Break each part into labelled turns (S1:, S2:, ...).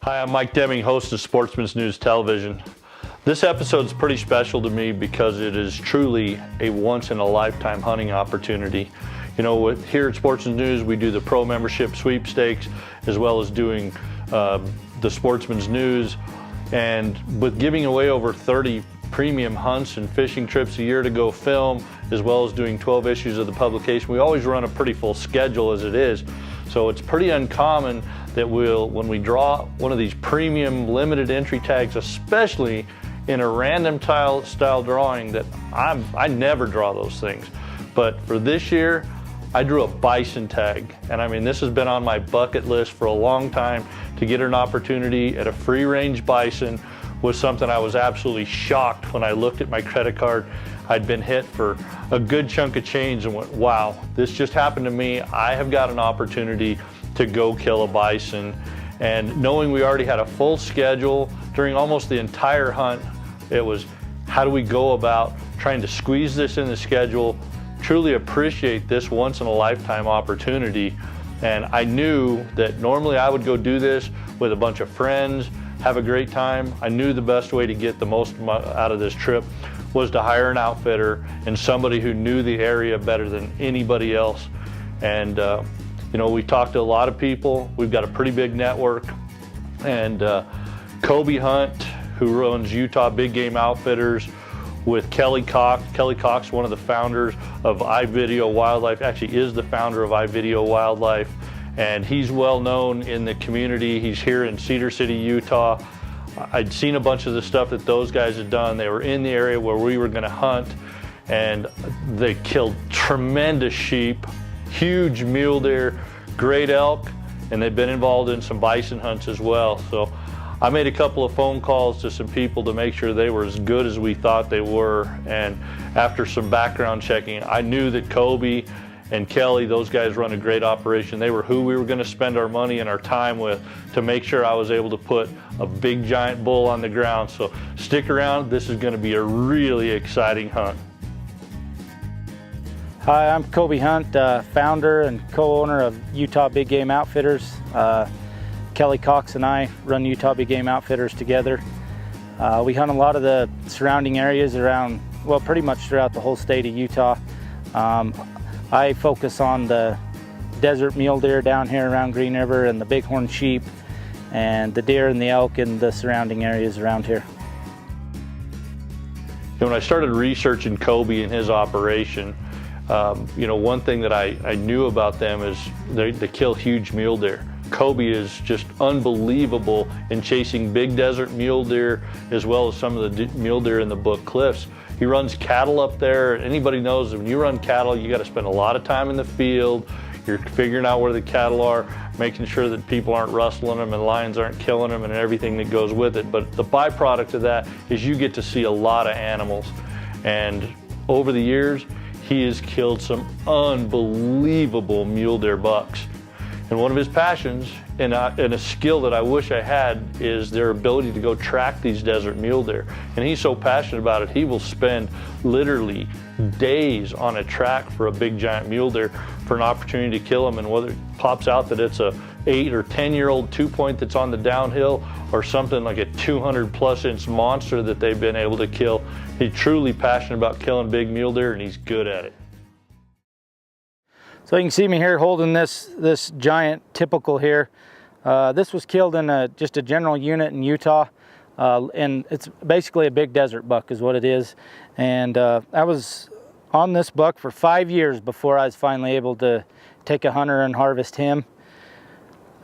S1: Hi, I'm Mike Deming, host of Sportsmans News Television. This episode is pretty special to me because it is truly a once-in-a-lifetime hunting opportunity. You know, here at Sportsmans News, we do the pro membership sweepstakes as well as doing the Sportsman's News. And with giving away over 30 premium hunts and fishing trips a year to go film, as well as doing 12 issues of the publication, we always run a pretty full schedule as it is. So it's pretty uncommon that when we draw one of these premium limited entry tags, especially in a random style drawing, that I never draw those things. But for this year, I drew a bison tag. And I mean, this has been on my bucket list for a long time. To get an opportunity at a free range bison was something I was absolutely shocked when I looked at my credit card. I'd been hit for a good chunk of change and went, wow, this just happened to me. I have got an opportunity to go kill a bison. And knowing we already had a full schedule during almost the entire hunt, it was, how do we go about trying to squeeze this in the schedule, truly appreciate this once in a lifetime opportunity. And I knew that normally I would go do this with a bunch of friends, have a great time. I knew the best way to get the most out of this trip was to hire an outfitter and somebody who knew the area better than anybody else. And you know, we talked to a lot of people. We've got a pretty big network. And Kobe Hunt, who runs Utah Big Game Outfitters, with Kelly Cox. Kelly Cox, one of the founders of iVideo Wildlife, actually is the founder of iVideo Wildlife. And he's well known in the community. He's here in Cedar City, Utah. I'd seen a bunch of the stuff that those guys had done. They were in the area where we were gonna hunt, and they killed tremendous sheep, huge mule deer, great elk, and they've been involved in some bison hunts as well. So I made a couple of phone calls to some people to make sure they were as good as we thought they were. And after some background checking, I knew that Kobe and Kelly, those guys run a great operation. They were who we were going to spend our money and our time with to make sure I was able to put a big giant bull on the ground. So stick around, this is going to be a really exciting hunt.
S2: Hi, I'm Kobe Hunt, founder and co-owner of Utah Big Game Outfitters. Kelly Cox and I run Utah Big Game Outfitters together. We hunt a lot of the surrounding areas around, well, pretty much throughout the whole state of Utah. I focus on the desert mule deer down here around Green River and the bighorn sheep and the deer and the elk in the surrounding areas around here.
S1: When I started researching Kobe and his operation, you know, one thing that I knew about them is they kill huge mule deer. Kobe is just unbelievable in chasing big desert mule deer as well as some of the mule deer in the Book Cliffs. He runs cattle up there. Anybody knows that when you run cattle, you got to spend a lot of time in the field. You're figuring out where the cattle are, making sure that people aren't rustling them and lions aren't killing them and everything that goes with it. But the byproduct of that is you get to see a lot of animals. And over the years, he has killed some unbelievable mule deer bucks. And one of his passions, and a skill that I wish I had, is their ability to go track these desert mule deer. And he's so passionate about it, he will spend literally days on a track for a big giant mule deer for an opportunity to kill him. And whether it pops out that it's a 8 or 10-year-old 2-point that's on the downhill or something like a 200-plus-inch monster that they've been able to kill, he's truly passionate about killing big mule deer, and he's good at it.
S2: So you can see me here holding this giant typical here. This was killed in just a general unit in Utah, and it's basically a big desert buck is what it is. And I was on this buck for 5 years before I was finally able to take a hunter and harvest him.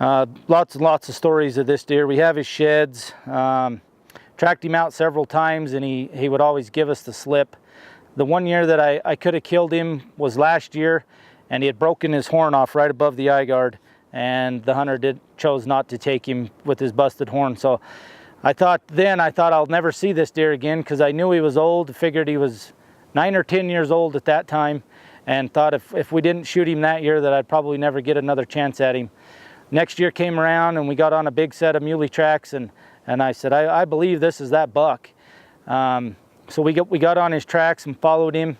S2: Lots and lots of stories of this deer. We have his sheds. Tracked him out several times, and he would always give us the slip. The one year that I could have killed him was last year, and he had broken his horn off right above the eye guard, and the hunter chose not to take him with his busted horn. So I thought I'll never see this deer again, because I knew he was old. Figured he was 9 or 10 years old at that time, and thought if we didn't shoot him that year that I'd probably never get another chance at him. Next year came around and we got on a big set of muley tracks, and I said, I believe this is that buck. So we got on his tracks and followed him.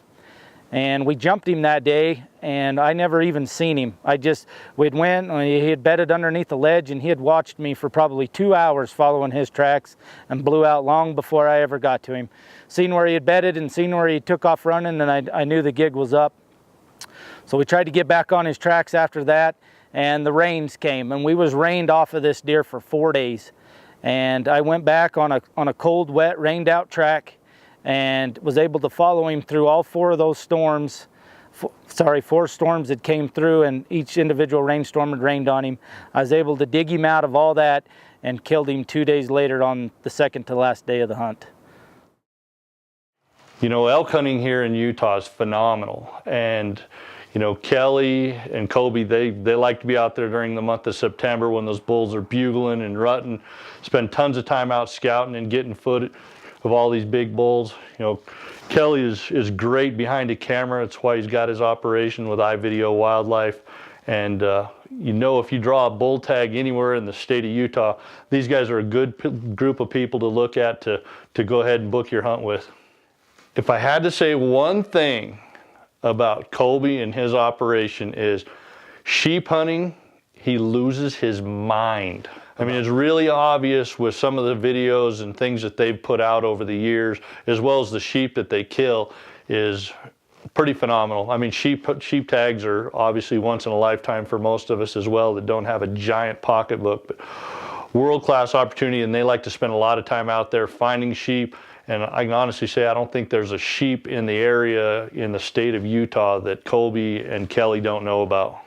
S2: and we jumped him that day, and I never even seen him. We'd went, he had bedded underneath the ledge, and he had watched me for probably 2 hours following his tracks and blew out long before I ever got to him. Seen where he had bedded and seen where he took off running, and I knew the gig was up. So we tried to get back on his tracks after that, and the rains came, and we was rained off of this deer for 4 days. And I went back on a cold, wet, rained out track and was able to follow him through all 4 of those storms. 4 storms that came through, and each individual rainstorm had rained on him. I was able to dig him out of all that and killed him 2 days later on the second to last day of the hunt.
S1: You know, elk hunting here in Utah is phenomenal. And you know, Kelly and Kobe, they like to be out there during the month of September when those bulls are bugling and rutting, spend tons of time out scouting and getting footage of all these big bulls. You know, Kelly is great behind a camera. It's why he's got his operation with iVideo Wildlife. And you know, if you draw a bull tag anywhere in the state of Utah, these guys are a good group of people to look at to go ahead and book your hunt with. If I had to say one thing about Colby and his operation is sheep hunting, he loses his mind. I mean, it's really obvious with some of the videos and things that they've put out over the years, as well as the sheep that they kill, is pretty phenomenal. I mean, sheep tags are obviously once in a lifetime for most of us as well that don't have a giant pocketbook, but world-class opportunity, and they like to spend a lot of time out there finding sheep. And I can honestly say I don't think there's a sheep in the area in the state of Utah that Colby and Kelly don't know about.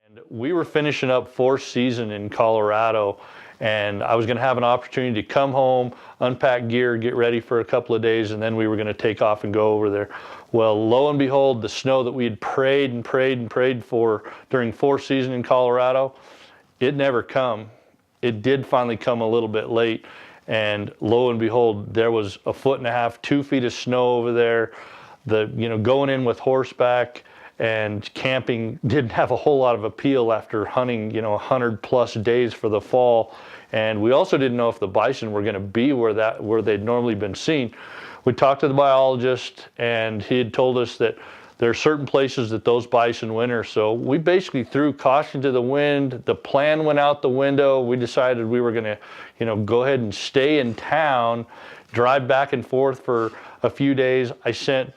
S1: And we were finishing up 4th season in Colorado, and I was going to have an opportunity to come home, unpack gear, get ready for a couple of days, and then we were going to take off and go over there. Well, lo and behold, the snow that we had prayed and prayed and prayed for during 4th season in Colorado, it never come. It did finally come a little bit late. And lo and behold, there was 1.5 feet, 2 feet of snow over there. Going in with horseback and camping didn't have a whole lot of appeal after hunting, 100+ days for the fall. And we also didn't know if the bison were going to be where they'd normally been seen. We talked to the biologist, and he had told us that there are certain places that those bison winter. So we basically threw caution to the wind. The plan went out the window. We decided we were going to, go ahead and stay in town, drive back and forth for a few days. I sent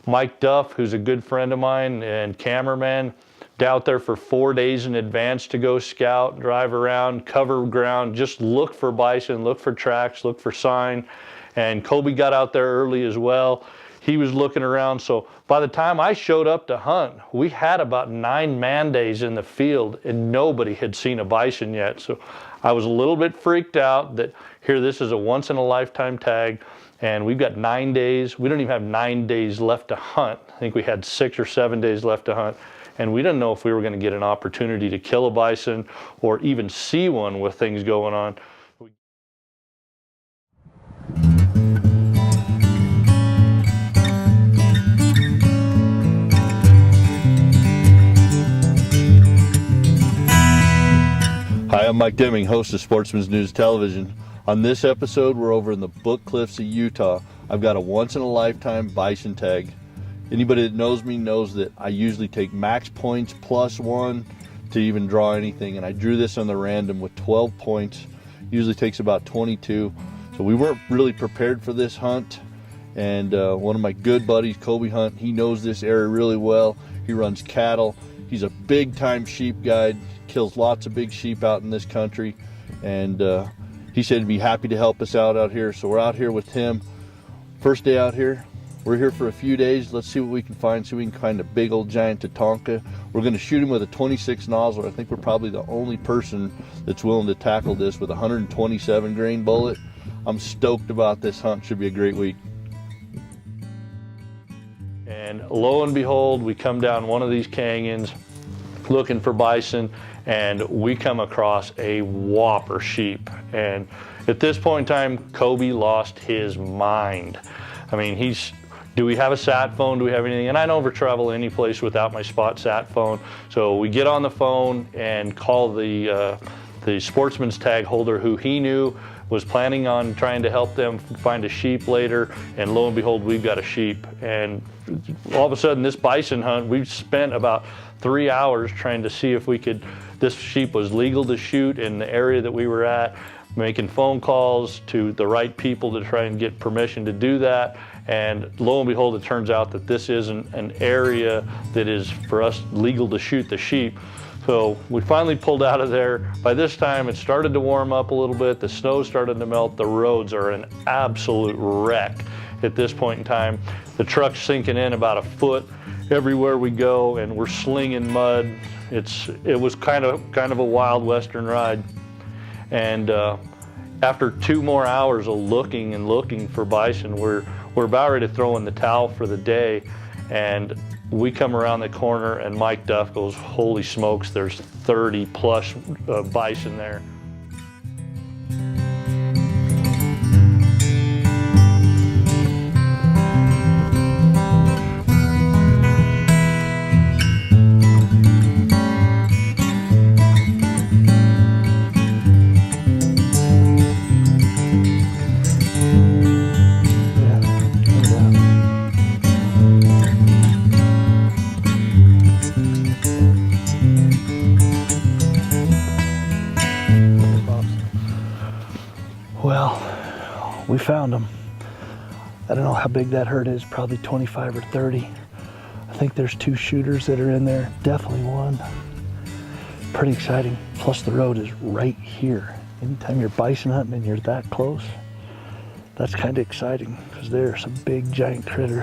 S1: Mike Duff, who's a good friend of mine and cameraman, out there for 4 days in advance to go scout, drive around, cover ground, just look for bison, look for tracks, look for sign. And Colby got out there early as well. He was looking around, so by the time I showed up to hunt, we had about 9 man days in the field, and nobody had seen a bison yet. So I was a little bit freaked out that here this is a once-in-a-lifetime tag, and we've got 9 days. We don't even have 9 days left to hunt. I think we had 6 or 7 days left to hunt, and we didn't know if we were going to get an opportunity to kill a bison or even see one with things going on. Hi, I'm Mike Deming, host of Sportsmans News Television. On this episode, we're over in the Book Cliffs of Utah. I've got a once-in-a-lifetime bison tag. Anybody that knows me knows that I usually take max points +1 to even draw anything, and I drew this on the random with 12 points. Usually takes about 22. So we weren't really prepared for this hunt, and one of my good buddies, Kobe Hunt, he knows this area really well. He runs cattle. He's a big-time sheep guide, kills lots of big sheep out in this country, and he said he'd be happy to help us out here. So we're out here with him. First day out here. We're here for a few days. Let's see what we can find. See if we can find a big old giant Tatonka. We're going to shoot him with a 26 nozzle. I think we're probably the only person that's willing to tackle this with a 127 grain bullet. I'm stoked about this hunt. Should be a great week. And lo and behold, we come down one of these canyons looking for bison, and we come across a whopper sheep. And at this point in time, Kobe lost his mind. I mean, do we have a sat phone? Do we have anything? And I don't ever travel any place without my spot sat phone. So we get on the phone and call the Sportsman's tag holder, who he knew. was planning on trying to help them find a sheep later, and lo and behold, we've got a sheep. And all of a sudden, this bison hunt, we've spent about 3 hours trying to see if we could, this sheep was legal to shoot in the area that we were at, making phone calls to the right people to try and get permission to do that. And lo and behold, it turns out that this isn't an area that is for us legal to shoot the sheep. So we finally pulled out of there. By this time, it started to warm up a little bit. The snow started to melt. The roads are an absolute wreck at this point in time. The truck's sinking in about a foot everywhere we go, and we're slinging mud. It was kind of a wild Western ride. And after 2 more hours of looking for bison, we're about ready to throw in the towel for the day. And we come around the corner and Mike Duff goes, holy smokes, there's 30 plus bison there.
S3: Well, we found them. I don't know how big that herd is, probably 25 or 30. I think there's 2 shooters that are in there, definitely one. Pretty exciting, plus the road is right here. Anytime you're bison hunting and you're that close, that's kind of exciting because there's some big giant critter.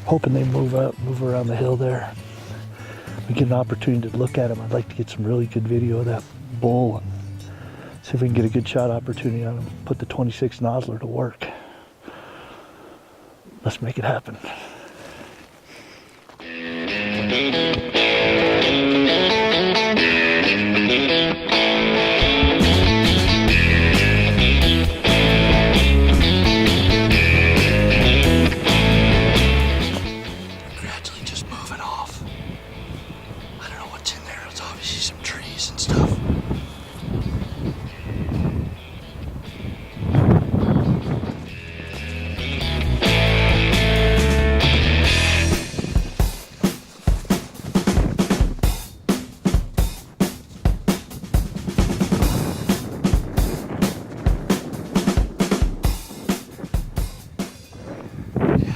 S3: Hoping they move around the hill there. We get an opportunity to look at them. I'd like to get some really good video of that bull and see if we can get a good shot opportunity on him. Put the 26 nozzler to work. Let's make it happen. Gradually just moving off. I don't know what's in there. It's obviously some trees and stuff.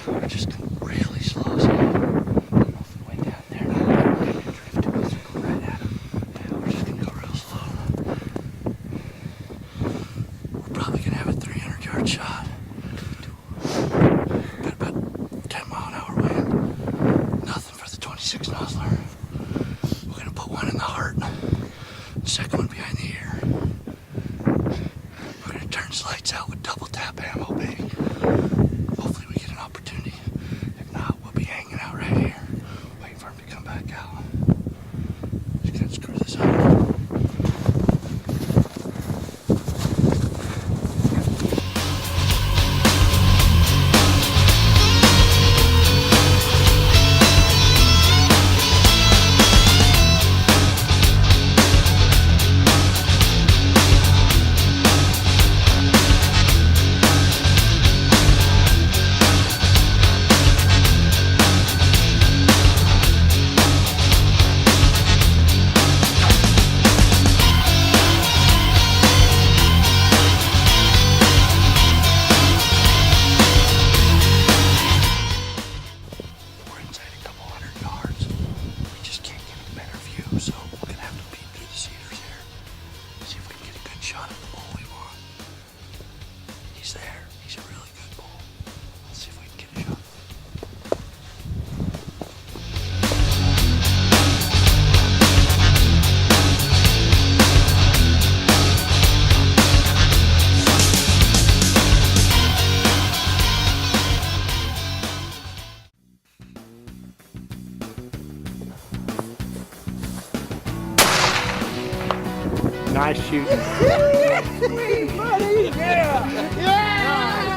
S3: We're just going really slow. So I don't know if we went down there now. Drift to us or go right at him. Yeah, we're just going to go real slow. We're probably going to have a 300-yard shot. Got about 10 mile an hour wind. Nothing for the 26 nozzler. We're going to put one in the heart. The second one behind the ear. We're going to turn his lights out with double tap ammo, baby. Hopefully we get an opportunity. If not, we'll be hanging out right here, waiting for him to come back out. Just gonna screw this up. So we're gonna have to peek through the cedars here, see if we can get a good shot at the bull we want. He's there. He's a really good bull. Let's see if we can get a shot.
S2: Nice shooting.
S4: Sweet buddy! Yeah! Yeah!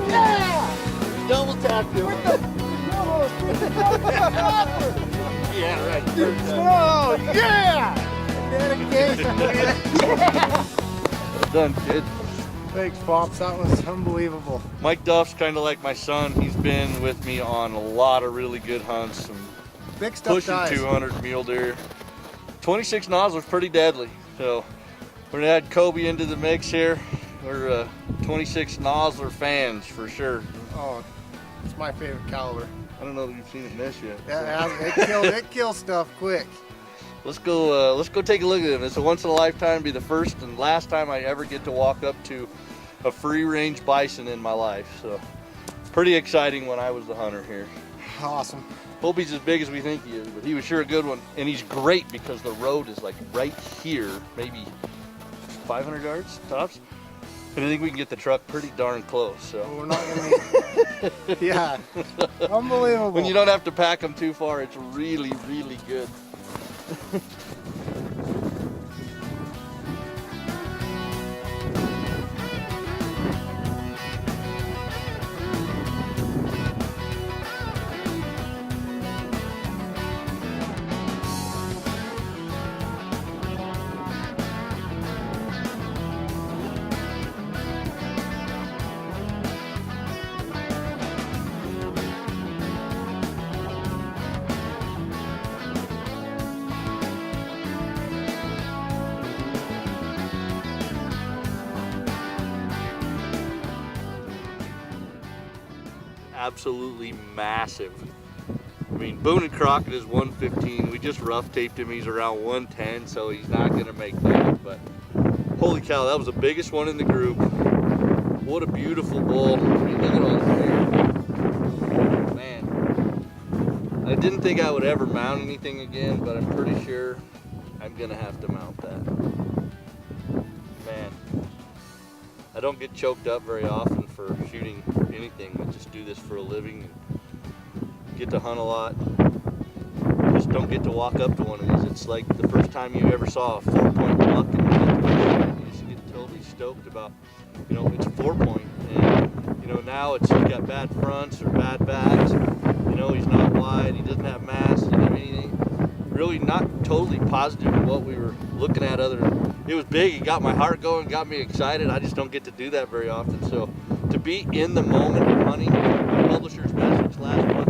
S4: Yeah! Double tap him. Yeah, right. Oh, yeah! Dedication.
S1: Well done, kid.
S4: Thanks, Pops. That was unbelievable.
S1: Mike Duff's kind of like my son. He's been with me on a lot of really good hunts. Some
S4: Big stuff
S1: pushing
S4: dies.
S1: 200 mule deer. 26 nozzler's pretty deadly. So we're gonna add Kobe into the mix here. We're 26 nozzler fans for sure.
S4: Oh, it's my favorite caliber.
S1: I don't know if you've seen it miss yet.
S4: Yeah, it kills stuff quick.
S1: Let's go take a look at him. It's a once in a lifetime, be the first and last time I ever get to walk up to a free range bison in my life. So pretty exciting when I was the hunter here.
S4: Awesome.
S1: Hope he's as big as we think he is, but he was sure a good one. And he's great because the road is like right here, maybe 500 yards tops. And I think we can get the truck pretty darn close. So
S4: We're not gonna. Yeah, unbelievable.
S1: when you don't have to pack them too far, it's really, really good. Absolutely massive. I mean, Boone and Crockett is 115. We just rough taped him. He's around 110, so he's not gonna make that. But holy cow, that was the biggest one in the group. What a beautiful bull. I mean, look at all the hair. Man, I didn't think I would ever mount anything again, but I'm pretty sure I'm gonna have to mount that. Man, I don't get choked up very often for shooting anything. I just do this for a living and get to hunt a lot. Just don't get to walk up to one of these. It's like the first time you ever saw a 4-point buck and you just get totally stoked about, you know, it's 4-point. And, you know, now it's he's got bad fronts or bad backs. You know, he's not wide, he doesn't have mass, he doesn't have anything. Really not totally positive of what we were looking at other than it was big. It got my heart going, got me excited. I just don't get to do that very often. So to be in the moment of hunting, my publisher's message last month,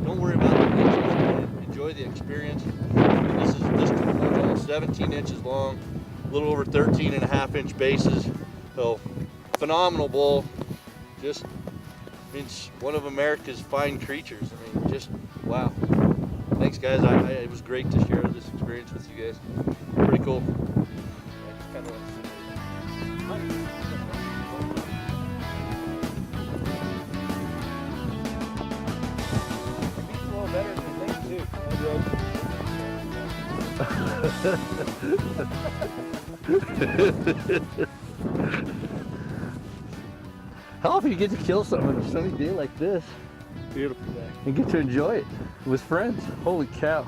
S1: don't worry about the inches, enjoy the experience. This is almost 17 inches long, a little over 13.5-inch bases. So phenomenal bull. Just means one of America's fine creatures. I mean, just wow. Thanks guys, it was great to share this experience with you guys. Pretty cool. How often you get to kill something on a sunny day like this? Beautiful day. And get to enjoy it with friends. Holy cow.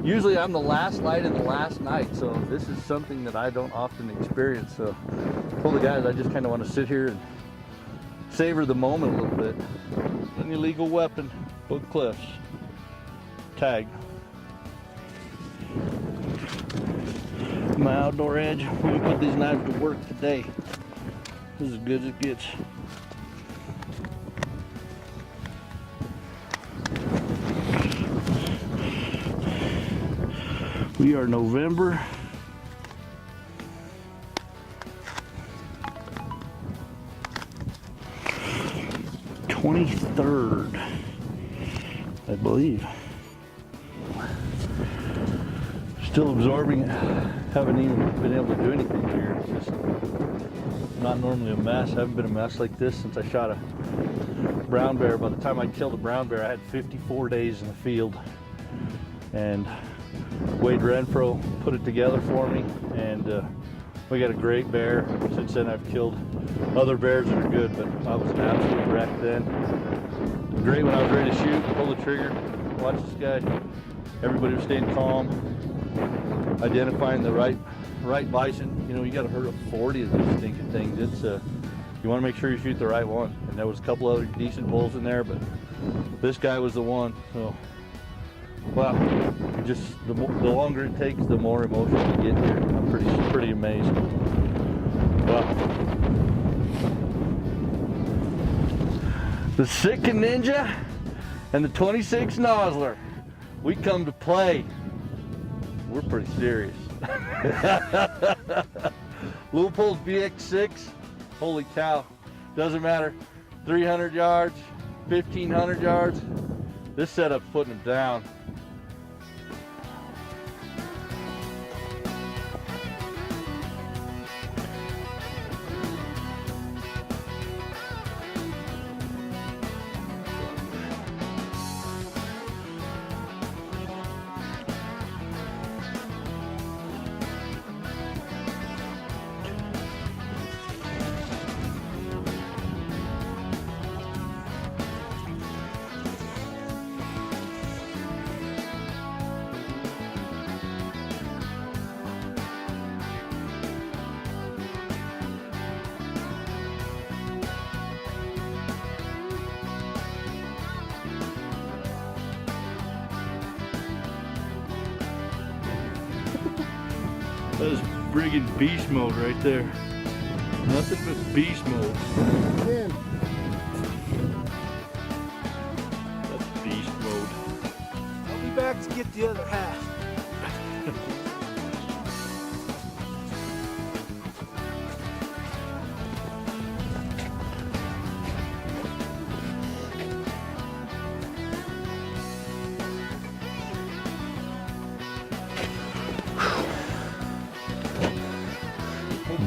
S1: Usually I'm the last light and the last night, so this is something that I don't often experience. So holy guys, I just kind of want to sit here and savor the moment a little bit. An illegal weapon, Book Cliffs. Tag. My outdoor edge. We're gonna put these knives to work today. This is as good as it gets. We are November 23rd, I believe. Still absorbing it. Haven't even been able to do anything here. It's just not normally a mess. I haven't been a mess like this since I shot a brown bear. By the time I killed a brown bear, I had 54 days in the field. And Wade Renfro put it together for me, and we got a great bear. Since then I've killed other bears that are good, but I was an absolute wreck then. Great when I was ready to shoot, pull the trigger, watch this guy. Everybody was staying calm, identifying the right bison. You know, you got to hurt up 40 of these stinking things. It's you want to make sure you shoot the right one. And there was a couple other decent bulls in there, but this guy was the one. So, wow. just the longer it takes, the more emotional you get here. I'm pretty amazed. Well, the Sitka Ninja and the 26 Nozzler, we come to play. We're pretty serious. Leupold's VX6, holy cow, doesn't matter. 300 yards, 1,500 yards, this setup's putting them down. That is friggin' beast mode right there. Nothing but beast mode. That's beast mode.
S3: I'll be back to get the other half.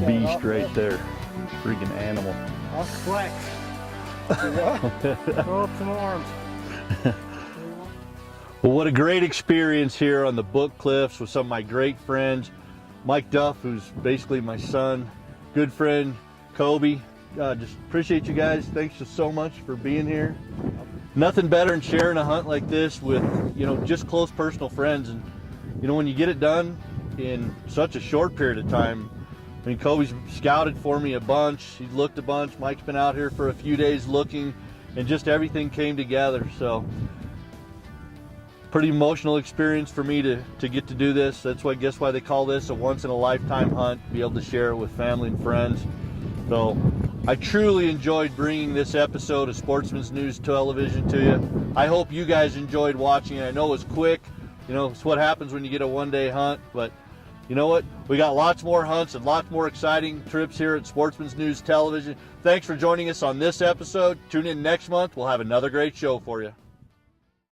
S1: Beast right there. Freaking animal.
S4: I'll flex. Throw up some arms.
S1: Well, what a great experience here on the Book Cliffs with some of my great friends. Mike Duff, who's basically my son, good friend, Kobe. Just appreciate you guys. Thanks just so much for being here. Nothing better than sharing a hunt like this with, just close personal friends. And, when you get it done in such a short period of time, I mean, Kobe's scouted for me a bunch. He's looked a bunch. Mike's been out here for a few days looking, and just everything came together. So, pretty emotional experience for me to get to do this. That's why, I guess why they call this a once-in-a-lifetime hunt, be able to share it with family and friends. So, I truly enjoyed bringing this episode of Sportsman's News Television to you. I hope you guys enjoyed watching it. I know it was quick. It's what happens when you get a one-day hunt, but you know what? We got lots more hunts and lots more exciting trips here at Sportsman's News Television. Thanks for joining us on this episode. Tune in next month. We'll have another great show for you.